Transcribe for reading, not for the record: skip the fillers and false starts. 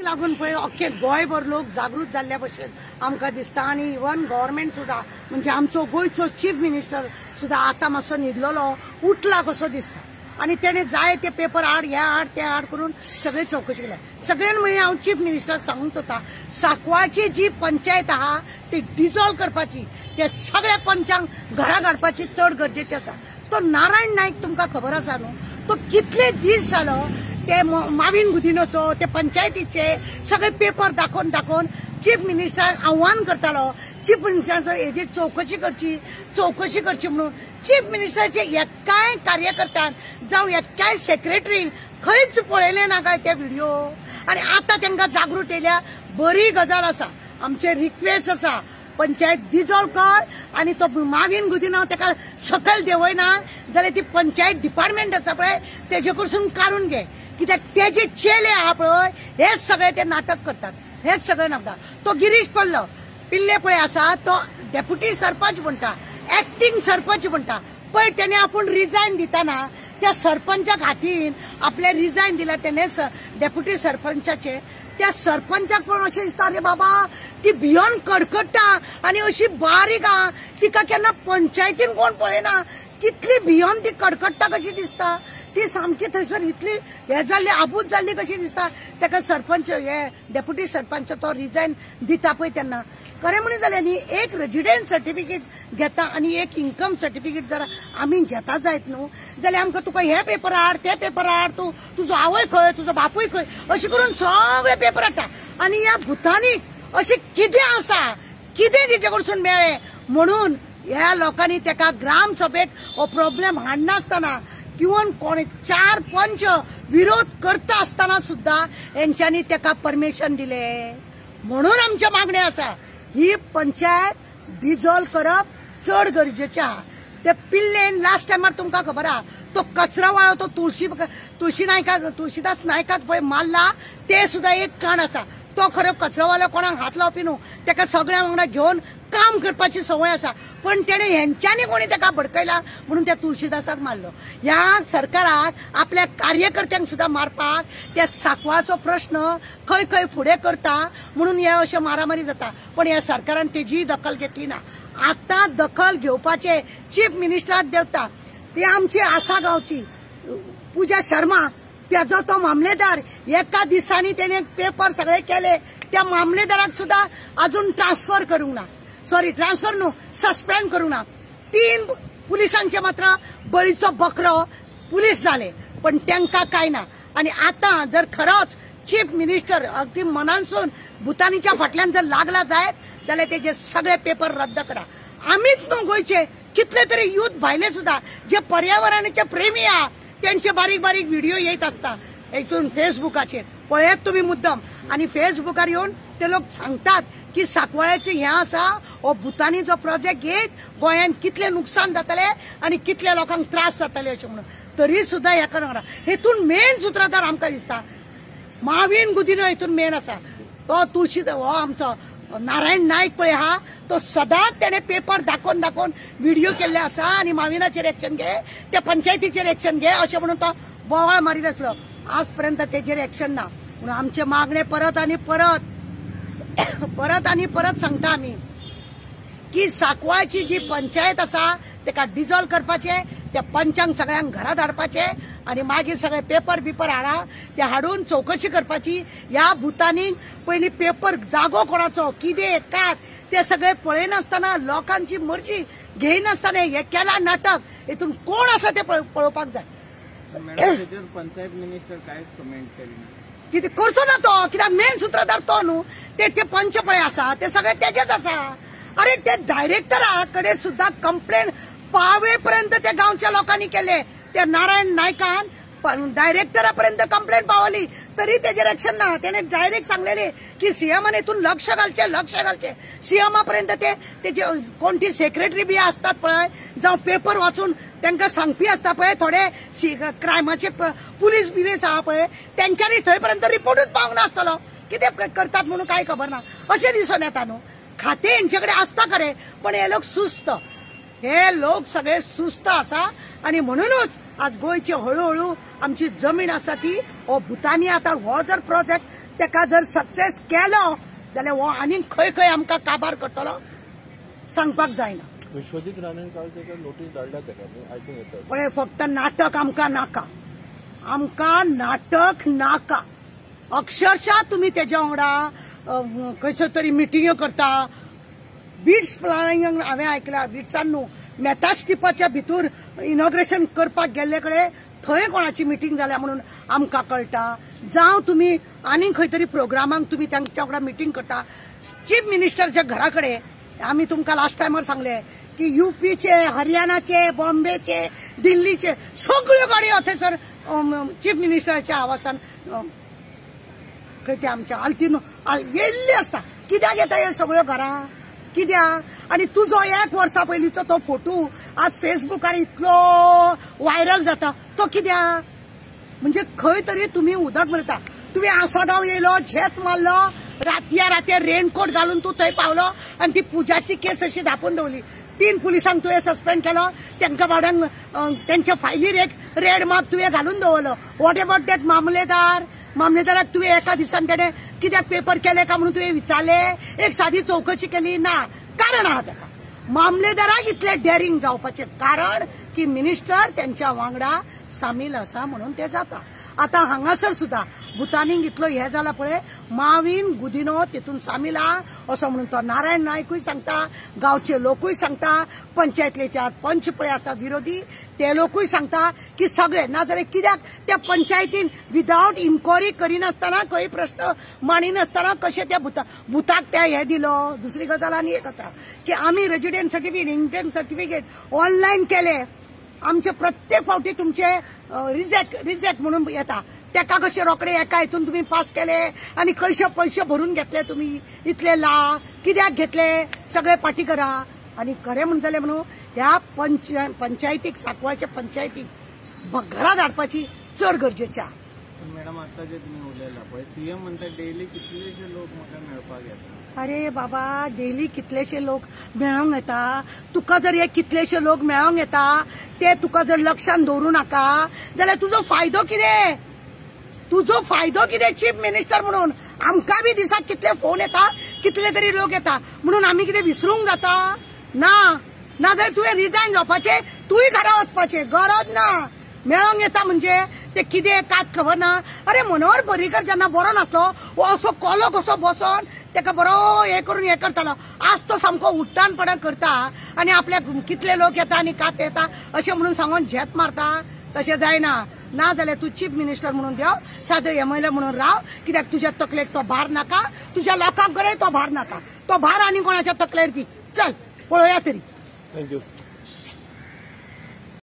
लागून पळय अख्खे गोंयभर लोक जागृत जाल्ल्या भशेन आमकां दिसता आणि इवन गव्हर्नमेंट सुद्धा म्हणजे आमचो गोंयचो चीफ मिनिस्टर सुद्धा आता मातसो न्हिदलेलो उठला कसो दिसता आणि तेणे जाय ते पेपर हाड हे हाड ते हाड करून सगळे चौकशी केल्या सगळ्यांनी म्हणजे हांव चीफ मिनिस्टराक सांगूंक सोदता सांकवाळची जी पंचायत आहा ती डिजॉल्व करपाची ते सगळ्या पंचांक घरा काडपाची चड गरजेची आसा। तो नारायण नायक तुमकां खबर आसा न्हू तो कितले दीस जालो ते माविन गुदिनोचो ते पंचायतीचे सगळे पेपर दाखोवन चीफ मिनिस्टराक आव्हान करतालो चीफ मिनिस्टराचो हेजी चौकशी करची म्हणून चीफ मिनिस्टराचे एक्काय कार्यकर्त्यान जावं एक्काय सेक्रेटरीन खंयच पळयले ना काय ते व्हिडिओ आणि आता तांकां जागृत येयल्या बरी गजाल आसा। आमचे रिक्वेस्ट आसा पंचायत डिजॉल्व कर आणि तो माविन गुदिनो ताका सकयल देंवयना जाल्यार ती पंचायत डिपार्टमेंट आसा पळय तेजे कडसून काडून घे कित्याक तेजे चेले आहा पळय हेच सगळे ते नाटक करतात हेच सगळे नाटक। तो गिरीश पिल्ले पळय आसा तो डेप्युटी सरपंच म्हणटा एक्टिंग सरपंच म्हणटा पण त्याने आपण रिजाइन दिताना त्या सरपंचाक हातीन आपले रिजाइन दिला त्याने डेप्युटी सरपंचाचे त्या सरपंचाक पण अशें दिसता रे बाबा ती भियोन कडकडटा आणि अशी बारीक आहा तिका केन्ना पंचायतीन कोण पळयना कितली भियोन ती कडकडटा कशी दिसता ती सामकी थंयसर इतली हे जाल्ली आबूज जाल्ली कशी दिसता ताका सरपंच हे डेप्युटी सरपंच तो रिजाइन दिता पळय तेन्ना खरें म्हणून जाल्यार न्ही एक रेजिडेंट सर्टिफिकेट घेता आणि एक इन्कम सर्टिफिकेट जर आमी घेता जायत न्हू जाल्यार आमकां तुका हे पेपर हाड ते पेपर हाड तुजो आवय खंय तुजो बापूय खंय अशें करून सगळे पेपर हाडटा आणि ह्या भुतानीक अशें कितें आसा कितें तेजे कडसून मेळ्ळें म्हणून ह्या लोकांनी ताका ग्राम सभेक हो प्रॉब्लेम हाडनासतना किंवा कोण 4 पंच विरोध करता असताना सुद्धा यांच्यानी ताका परमिशन दिले म्हणून आमच्या मागण्या आसा ही पंचायत डिजॉल्व करप चड गरजेचें आहा। ते पिल्लेन लास्ट टायमार तुमकां खबर आहा तो कचरावाळो तो तुळशीदास नायकाक पळय मारला ते सुद्धा एक काण आसा तो खरो कचरावालो कोणाक हात लावपी न्हू ताका सगळ्या वांगडा घेवन काम करपाची संवय आसा पण तेणे हेंच्यांनी कोणी ताका भडकयला म्हणून त्या तुळशीदासाक मारलो। ह्या सरकाराक आपल्या कार्यकर्त्यांक सुद्धा मारपाक त्या सांकवाळचो प्रश्न खंय खंय फुडें करता म्हणून हे अशें मारामारी जाता पण ह्या सरकारान तेजी दखल घेतली ना। आता दखल घेवपाचे चीफ मिनिस्टराक देवता ती आमची आसा गांवची पूजा शर्मा त्याचो तो मामलेदार एका दिसांनी तेणे पेपर सगळे केले त्या मामलेदाराक सुद्धा अजून ट्रान्सफर करूंक ना ट्रान्सफर न्हू सस्पेंड करूंक ना 3 पुलिसांचे मात्र बळीचो बकरो पुलीस जाले पण तांकां काय ना आणि आता जर खरोच चीफ मिनिस्टर अगदी मनानसून भुतानीच्या फाटल्यान जर लागला जायत जाल्यार तेजे सगळे पेपर रद्द करा। आमीच न्हू गोंयचे कितले तरी युथ भायले सुद्धा जे पर्यावरणाचे प्रेमी आहा त्यांचे बारीक बारीक व्हिडिओ येत असता हितून फेसबुकाचेर पळयात तुम्ही मुद्दम आणि फेसबुकार येऊन ते लोक सांगतात की सांकवाळ्याचे हे आसा हो भुतानी जो प्रोजेक्ट येत गोंयान कितले नुकसान जातले आणि कितले लोकांक त्रास जातले अशें म्हणून तरी सुद्धा हेका नाका हेतून मेन सूत्रधार आमकां दिसता माविन गुदिनो हितून मेन आसा तो हो आमचो नारायण नायक पळय आहा तो सदांच तेणे पेपर दाखोवन व्हिडिओ केल्ले आसा आणि माविनाचेर एक्शन घे त्या पंचायतीचेर एक्शन घे अशें म्हणून तो बोवाळ मारीत आसलो आज पर्यंत तेजेर एक्शन ना म्हणून आमचे मागणे परत आणि परत सांगता आमी की सांकवाळची जी पंचायत आसा ताका डिजॉल्व करपाचे त्या पंचांक सगळ्यांक घरा धाडपाचे आणि मागीर सगळे पेपर हाडा ते हाडून चौकशी करपाची। ह्या भुतानीक पयलीं पेपर जागो कोणाचो कितें काय ते सगळे पळयनासतना लोकांची मर्जी घेयनासतना हे केला नाटक हेतून कोण आसा ते पळोवपाक जाय। पंचायत मिनिस्टर कांयच कमेंट केली कितें करचो ना तो कित्याक मेन सूत्रधार तो न्हू ते पंच पळय आसा ते सगळे तेजेच आसा। अरे ते डायरेक्टरा कडेन सुद्धा कंप्लेंट पावेपर्यंत त्या गांवच्या लोकांनी केले त्या नारायण नायकान डायरेक्टरापर्यंत कंप्लेंट पावली तरी तेजेर एक्शन ना त्याने डायरेक्ट सांगलेले की सीएमान हितून लक्ष घालचे सीएमापर्यंत तेजे कोणती सेक्रेटरी बी असतात पळय जावं पेपर वाचून तांकां सांगपी असता पळय थोडे क्रायमाचे पुलीस बिलीस आहा पळय तेंच्यांनी थंयपर्यंत रिपोर्टूच पावंक नासतलो कितें करतात म्हणून कांय खबर ना अशें दिसून येता न्हू। खातें हेंचे कडेन आसता खरें पण हे लोक सगळे सुस्त आसा आणि म्हणूनच आज गोंयची हळूहळू आमची जमीन आसा ती भुतानी आता हो जर प्रोजेक्ट तेका जर सक्सेस केलो जाल्यार हो आनीक खंय खंय आमकां काबार करतलो सांगपाक जायना. विश्वजीत राणेन काल ताका नोटीस धाडल्या ताका आयकूंक येता. पळय फक्त नाटक आमकां नाका, आमकां नाटक नाका. अक्षरशः तुम्ही तेज्या वांगडा खंयसर तरी मिटिंग्यो करता. बिट्स प्लॅनिंग हांवें आयकलां, बिट्सान न्हू मेटास्टिपाच्या भितर इनॉग्रेशन करपाक गेल्ले कडेन थंय कोणाची मिटिंग जाल्या म्हणून आमकां कळटा. जावं तुम्ही आनीक खंय तरी प्रोग्रामांक तुम्ही तांच्या वांगडा मिटिंग करता. चीफ मिनिस्टरच्या घरा कडेन आमी तुमकां लास्ट टायमार सांगले की यूपीचे, हरियाणाचे, बॉम्बेचे, दिल्लीचे सगळ्यो गाडयो थंयसर चीफ मिनिस्टराच्या आवासान खंय ते आमच्या आल्तीन येयल्ली आसता. कित्याक येता हे सगळ्यो घरां? कित्याक? आनी तुजो 1 वर्सा पयलींचो तो फोटो आज फेसबुकार इतलो व्हायरल जाता तो कित्याक? म्हणजे खंय तरी तुम्ही उदक भरता. तुम्ही आसागांव येयलो, झेत मारलो, रातया राती रेनकोट घालून तू थंय पावलो आनी ती पुजाची केस अशी धापून दवरली. 3 पुलिसांक तुवें सस्पेंड केलो, तांकां बावड्यांक त्यांच्या फायलीर एक रेड मार्क तुवें घालून दवरलो. वॉट अबाउट दॅट मामलेदाराक तुवें एका दिसान तेणें कित्याक पेपर केले का म्हणून तुवें विचारले? एक सादी चौकशी केली ना. कारण आहा ताका. मामलेदाराक इतले डेरिंग जावपाचें कारण की मिनिस्टर त्यांच्या वांगडा सामील आसा म्हणून ते जाता. आता हांगासर सुद्धा भुतानीक इतलो हे जाला पळय, माविन गुदिनो तितून सामील आहा असो म्हणून तो नारायण नायकूय सांगता, गांवचे लोकूय सांगता, पंचायतीचे 4 पंच पळय आसा विरोधी ते लोकूय सांगता की सगळे नाजाल्यार कित्याक त्या पंचायतीन विदाउट इन्क्वायरी करिनासतना खंय प्रश्न मांडिनासतना कशें त्या भुताक ते हे दिलो. दुसरी गजाल आनी एक आसा की आमी resident certificate, income certificate online केले. आमचे प्रत्येक फावटी तुमचे रिजेक्ट म्हणून येता. तेका कशे रोकडे एका हितून तुम्ही पास केले आणि कशे पैसे भरून घेतले तुम्ही इतले लाख कित्याक घेतले सगळे पाठी करा. आणि खरें म्हणून जालें म्हणून ह्या पंचायतीक सांकवाळच्या पंचायतीक घरा धाडपाची चड गरजेची आहा. मॅडम आता जे तुम्ही उलयला पळय, सीएम म्हणटा डेली कितलेशे लोक म्हाका मेळपाक येता. अरे बाबा, डेली कितलेशे लोक मेळोंक येता. तुका जर हे कितलेशे लोक मेळोंक येता ते तुका जर लक्षात दवरूं नाका जाल्यार तुजो फायदो कितें? तुजो फायदो कितें चीफ मिनिस्टर म्हणून? आमकां बी दिसाक कितले फोन येता, कितले तरी लोक येता म्हणून आमी कितें विसरूंक जाता? ना. नाजाल्यार तुवें रिजायन जावपाचें, तुय घरा वचपाचें, गरज ना. मेळोंक येता म्हणजे ते कितें कात खबर ना. अरे मनोहर पर्रीकर जेन्ना बरो नासलो हो असो कोलो कसो बसोन तेका बरो हे करून हे करतालो. आज तो सामको उट्टाणपणां करता आनी आपल्या कितले लोक येता आनी कात येता अशें म्हणून सांगून झेत मारता. तशें जायना. ना जाल्यार तूं चीफ मिनिस्टर म्हणून देव, सादो एमएलए म्हणून राव. कित्याक तुज्या तकलेक तो भार नाका, तुज्या लोकांक कडेन तो भार नाका. तो भार आनी कोणाच्या तकलेर दी. चल पळोवया तरी. थँक्यू.